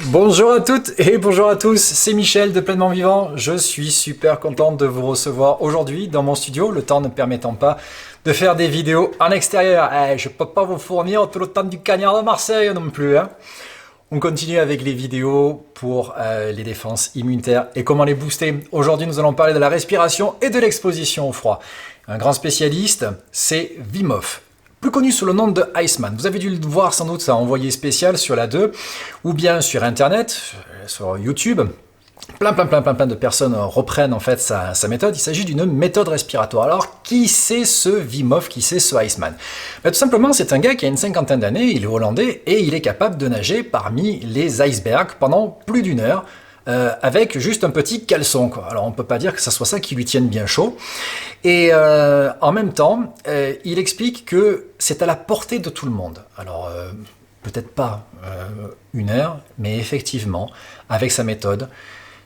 Bonjour à toutes et bonjour à tous, c'est Michel de Pleinement Vivant. Je suis super content de vous recevoir aujourd'hui dans mon studio, le temps ne permettant pas de faire des vidéos en extérieur. Je peux pas vous fournir tout le temps du cagnard de Marseille non plus. On continue avec les vidéos pour les défenses immunitaires et comment les booster. Aujourd'hui, nous allons parler de la respiration et de l'exposition au froid. Un grand spécialiste, c'est Wim Hof, plus connu sous le nom de Iceman. Vous avez dû le voir sans doute, ça envoyé spécial sur la 2, ou bien sur Internet, sur YouTube. Plein de personnes reprennent en fait sa méthode. Il s'agit d'une méthode respiratoire. Alors, qui c'est ce Wim Hof, qui c'est ce Iceman? Tout simplement, c'est un gars qui a une cinquantaine d'années, il est hollandais, et il est capable de nager parmi les icebergs pendant plus d'une heure, avec juste un petit caleçon, quoi. Alors on ne peut pas dire que ce soit ça qui lui tienne bien chaud. Et en même temps, il explique que c'est à la portée de tout le monde. Alors peut-être pas une heure, mais effectivement, avec sa méthode,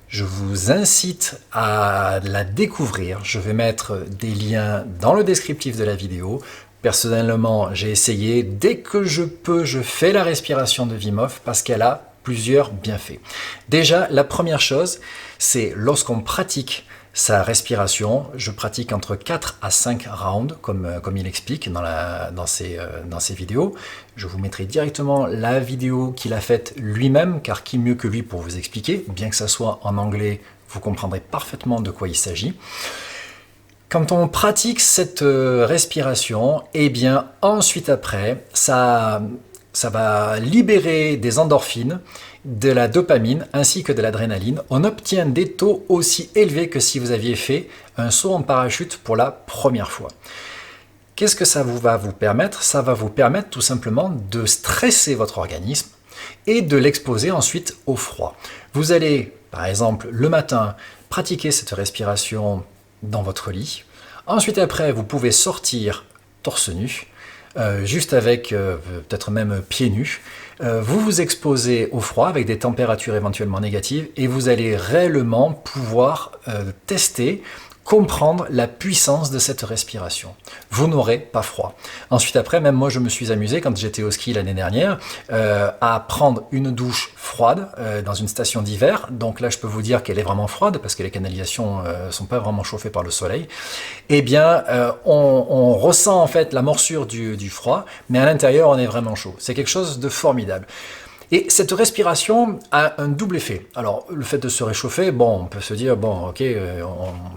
je vous incite à la découvrir. Je vais mettre des liens dans le descriptif de la vidéo. Personnellement, j'ai essayé. Dès que je peux, je fais la respiration de Wim Hof parce qu'elle a plusieurs bienfaits. Déjà, la première chose, c'est lorsqu'on pratique sa respiration, je pratique entre 4 à 5 rounds, comme il explique dans ses vidéos. Je vous mettrai directement la vidéo qu'il a faite lui-même, car qui mieux que lui pour vous expliquer, bien que ça soit en anglais, vous comprendrez parfaitement de quoi il s'agit. Quand on pratique cette respiration, eh bien ensuite après, ça va libérer des endorphines, de la dopamine ainsi que de l'adrénaline. On obtient des taux aussi élevés que si vous aviez fait un saut en parachute pour la première fois. Qu'est-ce que ça va vous permettre? Ça va vous permettre tout simplement de stresser votre organisme et de l'exposer ensuite au froid. Vous allez, par exemple, le matin, pratiquer cette respiration dans votre lit. Ensuite, après, vous pouvez sortir torse nu, juste avec peut-être même pieds nus. Vous vous exposez au froid avec des températures éventuellement négatives et vous allez réellement pouvoir tester, comprendre la puissance de cette respiration. Vous n'aurez pas froid. Ensuite après, même moi je me suis amusé quand j'étais au ski l'année dernière à prendre une douche froide dans une station d'hiver. Donc là je peux vous dire qu'elle est vraiment froide parce que les canalisations ne sont pas vraiment chauffées par le soleil. Eh bien on ressent en fait la morsure du froid, mais à l'intérieur on est vraiment chaud. C'est quelque chose de formidable. Et cette respiration a un double effet. Alors, le fait de se réchauffer, bon, on peut se dire, bon, ok,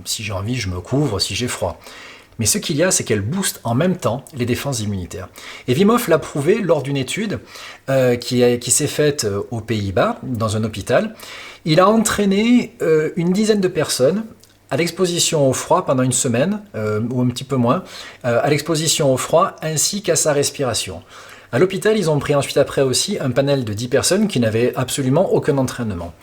si j'ai envie, je me couvre, si j'ai froid. Mais ce qu'il y a, c'est qu'elle booste en même temps les défenses immunitaires. Et Wim Hof l'a prouvé lors d'une étude qui s'est faite aux Pays-Bas, dans un hôpital. Il a entraîné une dizaine de personnes à l'exposition au froid pendant une semaine, ou un petit peu moins, à l'exposition au froid ainsi qu'à sa respiration. À l'hôpital, ils ont pris ensuite après aussi un panel de 10 personnes qui n'avaient absolument aucun entraînement.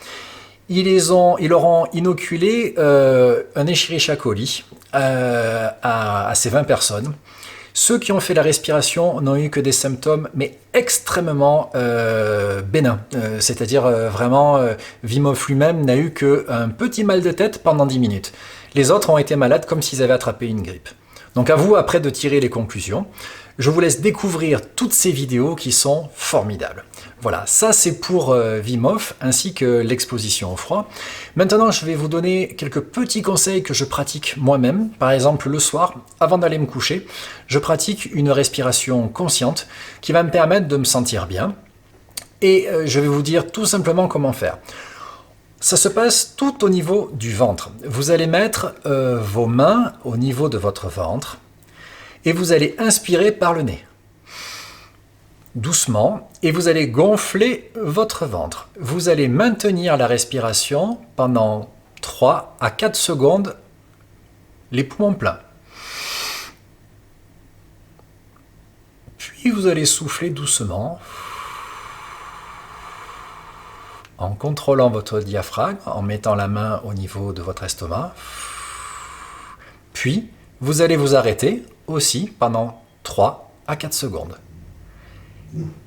Ils leur ont inoculé un Escherichia coli à ces 20 personnes. Ceux qui ont fait la respiration n'ont eu que des symptômes, mais extrêmement bénins. C'est-à-dire vraiment, Wim Hof lui-même n'a eu qu'un petit mal de tête pendant 10 minutes. Les autres ont été malades comme s'ils avaient attrapé une grippe. Donc à vous après de tirer les conclusions. Je vous laisse découvrir toutes ces vidéos qui sont formidables. Voilà, ça c'est pour Wim Hof ainsi que l'exposition au froid. Maintenant, je vais vous donner quelques petits conseils que je pratique moi-même. Par exemple, le soir, avant d'aller me coucher, je pratique une respiration consciente qui va me permettre de me sentir bien. Et je vais vous dire tout simplement comment faire. Ça se passe tout au niveau du ventre. Vous allez mettre vos mains au niveau de votre ventre. Et vous allez inspirer par le nez, doucement, et vous allez gonfler votre ventre. Vous allez maintenir la respiration pendant 3 à 4 secondes, les poumons pleins. Puis vous allez souffler doucement, en contrôlant votre diaphragme, en mettant la main au niveau de votre estomac. Puis, vous allez vous arrêter aussi pendant 3 à 4 secondes.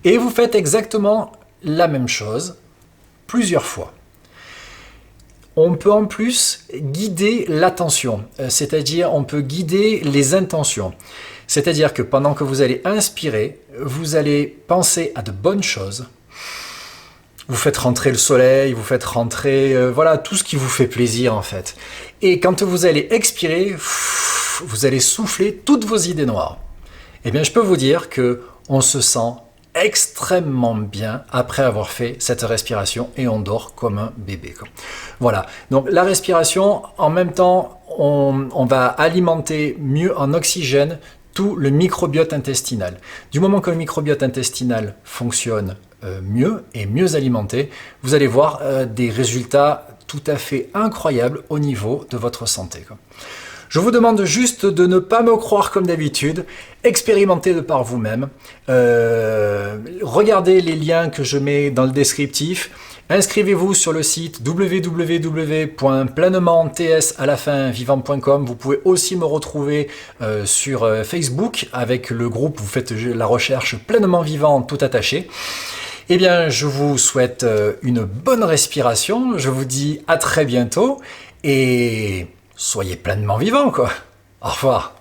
Et vous faites exactement la même chose plusieurs fois. On peut en plus guider l'attention, c'est-à-dire on peut guider les intentions. C'est-à-dire que pendant que vous allez inspirer, vous allez penser à de bonnes choses. Vous faites rentrer le soleil, vous faites rentrer voilà, tout ce qui vous fait plaisir en fait. Et quand vous allez expirer, vous allez souffler toutes vos idées noires. Eh bien, je peux vous dire que on se sent extrêmement bien après avoir fait cette respiration et on dort comme un bébé. Voilà, donc la respiration, en même temps, on va alimenter mieux en oxygène tout le microbiote intestinal. Du moment que le microbiote intestinal fonctionne mieux et mieux alimenté, vous allez voir des résultats tout à fait incroyables au niveau de votre santé. Je vous demande juste de ne pas me croire comme d'habitude, expérimentez de par vous-même, regardez les liens que je mets dans le descriptif, inscrivez-vous sur le site www.pleinement-vivant.com. Vous pouvez aussi me retrouver sur Facebook avec le groupe, vous faites la recherche Pleinement Vivant tout attaché. Eh bien, je vous souhaite une bonne respiration, je vous dis à très bientôt et soyez pleinement vivant, quoi. Au revoir.